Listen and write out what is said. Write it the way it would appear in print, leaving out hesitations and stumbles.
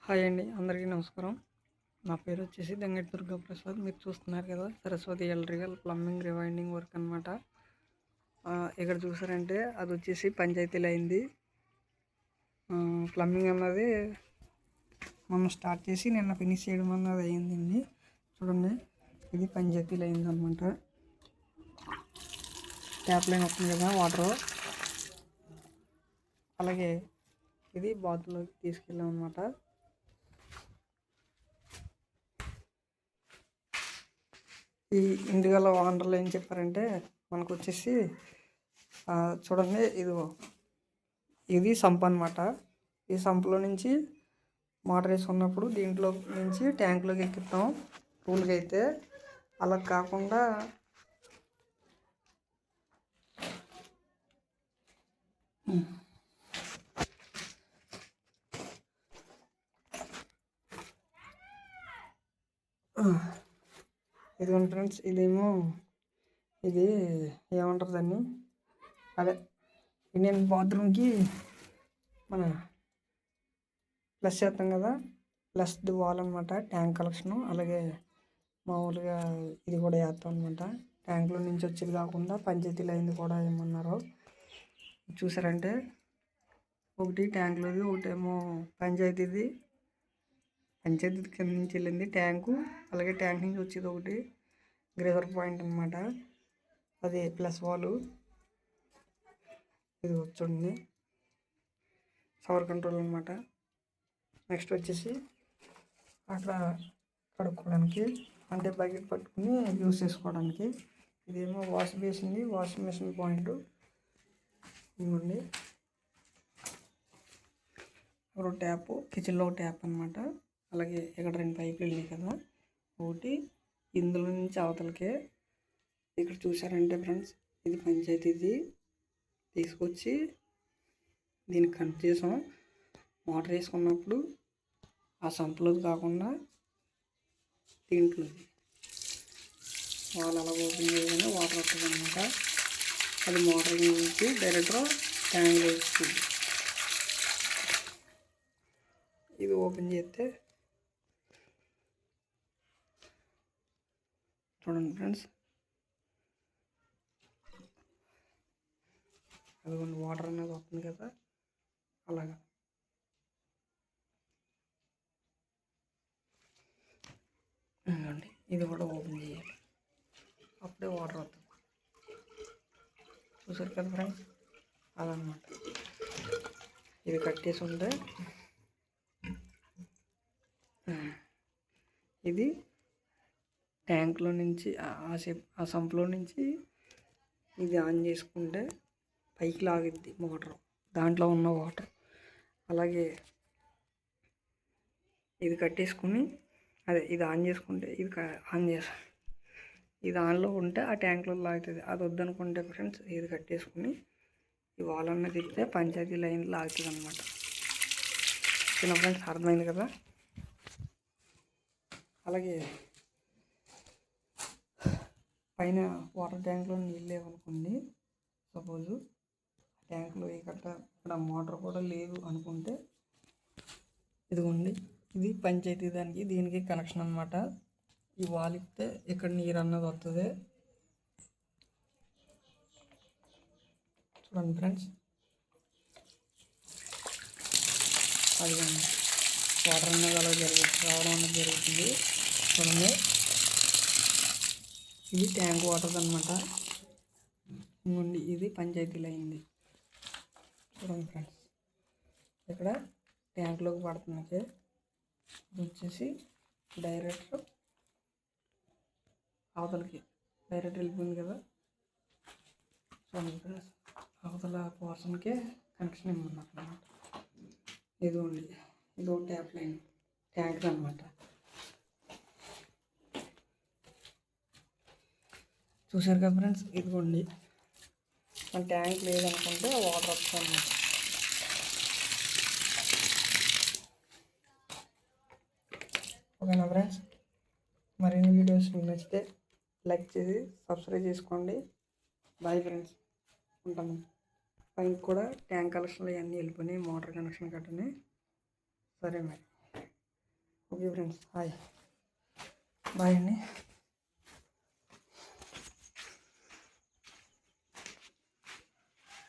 Hi అండి, అందరికీ నమస్కారం. నా పేరు వచ్చేసి దంగెటి దుర్గాప్రసాద్. మీరు చూస్తున్నారు కదా, Saraswati electrical plumbing rewinding work అనమాట. ఇక్కడ చూసారంటే అది వచ్చేసి పంచాయతీలో అయింది. ప్లంబింగ్ అన్నది మనం స్టార్ట్ చేసి నిన్న ఫినిష్ చేయడం అన్నది అయ్యిందండి. చూడండి, ఇది పంచాయతీలో అయింది అనమాట. ట్యాప్ లైన్ వస్తుంది కదా వాటర్, అలాగే ఇది బాత్రూంలోకి తీసుకెళ్ళాం అనమాట. ఈ ఇంటిగల ఓనర్లు ఏం చెప్పారంటే మనకు వచ్చేసి చూడండి, ఇది సంప్ అనమాట. ఈ సంప్లో నుంచి మోటార్ వేసుకున్నప్పుడు దీంట్లో నుంచి ట్యాంక్లోకి ఎక్కిస్తాం. రూల్గా అయితే అలా కాకుండా ఇదిగోండి ఫ్రెండ్స్, ఇది ఏమంటారు దాన్ని, అదే ఇండియన్ బాత్రూమ్కి మన ప్లస్ చేస్తాం కదా, ప్లస్ ది వాల్ అనమాట. ట్యాంక్ కలెక్షను అలాగే మామూలుగా ఇది కూడా వేస్తాం అనమాట. ట్యాంక్లో నుంచి వచ్చేది కాకుండా పంచాయతీలో అయింది కూడా ఏమన్నారు చూసారంటే, ఒకటి ట్యాంక్లోది, ఒకటేమో పంచాయతీ కింద నుంచి వెళ్ళింది ట్యాంకు, అలాగే ట్యాంక్ నుంచి వచ్చేది ఒకటి గ్రేజర్ పాయింట్ అనమాట. అది ప్లస్ వాలు. ఇది చూడండి, షవర్ కంట్రోల్ అనమాట. నెక్స్ట్ వచ్చేసి అక్కడ కడుక్కోవడానికి, అంటే బకెట్ పట్టుకుని యూస్ చేసుకోవడానికి. ఇదేమో వాష్ బేసింది, వాషింగ్ మెషిన్ పాయింట్ ఇవ్వండి. ఒక ట్యాప్, కిచెన్లో ఒక ట్యాప్ అనమాట. అలాగే ఇక్కడ 2 పైపులు వెళ్ళినాయి కదా, ఒకటి ఇందులో నుంచి అవతలకే. ఇక్కడ చూసారంటే ఫ్రెండ్స్, ఇది పంచాయతీది తీసుకొచ్చి దీన్ని కనెక్ట్ చేసాం. మోటార్ వేసుకున్నప్పుడు ఆ సంపులోది కాకుండా దీంట్లోది వాళ్ళు అలా ఓపెన్ చేయగానే వాటర్ వస్తుంది అనమాట. అది మోటార్ నుంచి డైరెక్ట్గా ట్యాంక్లో వస్తుంది. ఇది ఓపెన్ చేస్తే చూడండి ఫ్రెండ్స్, అదిగోండి వాటర్ అనేది వస్తుంది కదా, అలాగా. ఇది కూడా ఓపెన్ చేయాలి, అప్పుడే వాటర్ వస్తుంది. చూసారు కదా ఫ్రెండ్స్, అదనమాట. ఇది కట్టేసి ఉంటే ఇది ట్యాంక్లో నుంచి ఆ సంప్లో నుంచి ఇది ఆన్ చేసుకుంటే పైకి లాగిద్ది మోటార్, దాంట్లో ఉన్న వాటర్. అలాగే ఇది కట్టేసుకుని ఇది ఆన్ చేసుకుంటే ఇది ఆన్లో ఉంటే ఆ ట్యాంక్లో లాగుతుంది. అది వద్దనుకుంటే ఫ్రెండ్స్, ఇది కట్టేసుకుని ఈ వాల్ అన్న తిప్పితే పంచాయతీ లైన్ లాగుతుంది అనమాట. చిన్న ఫ్రెండ్స్, అర్థమైంది కదా. అలాగే పైన వాటర్ ట్యాంక్లో నీళ్ళు లేవనుకోండి, సపోజు ట్యాంక్లో ఇక్కడ మోటార్ కూడా లేదు అనుకుంటే, ఇదిగోండి, ఇది పంచాయతీ దీనికి కనెక్షన్ అనమాట. ఈ వాల్ ఇస్తే ఇక్కడ నీరు అన్నది వస్తుంది. చూడండి ఫ్రెండ్స్, అదిగోండి వాటర్ అన్నది అలా రావడం అన్నది జరుగుతుంది. చూడండి, ఇది ట్యాంక్ వాటర్ అనమాట. ఇదిగోండి, ఇది పంచాయతీలో అయింది. చూడండి ఫ్రెండ్స్, ఇక్కడ ట్యాంక్లోకి పడుతుంది. ఇది వచ్చేసి డైరెక్ట్ అవతలకి వెళ్ళిపోయింది కదా. చూడండి ఫ్రెండ్స్, అవతల పోర్షన్కే కనెక్షన్ ఇవ్వమన్నారు అనమాట. ఇదిగోండి, ఇది ఒక ట్యాప్ లైన్ ట్యాంక్ అనమాట. చూసారు కదా ఫ్రెండ్స్, ఇదిగోండి, మన ట్యాంక్ లేదనుకుంటే వాటర్ వస్తుంది అన్నమాట. ఓకేనా ఫ్రెండ్స్, మరిన్ని వీడియోస్ మీకు నచ్చితే లైక్ చేసి సబ్స్క్రైబ్ చేసుకోండి. బాయ్ ఫ్రెండ్స్, ఉంటాము. పైన కూడా ట్యాంక్ కనెక్షన్లు ఇవన్నీ వెళ్ళిపోయినాయి, మోటార్ కనెక్షన్ కట్టని. సరే మరి. ఓకే ఫ్రెండ్స్, బాయ్ అండి.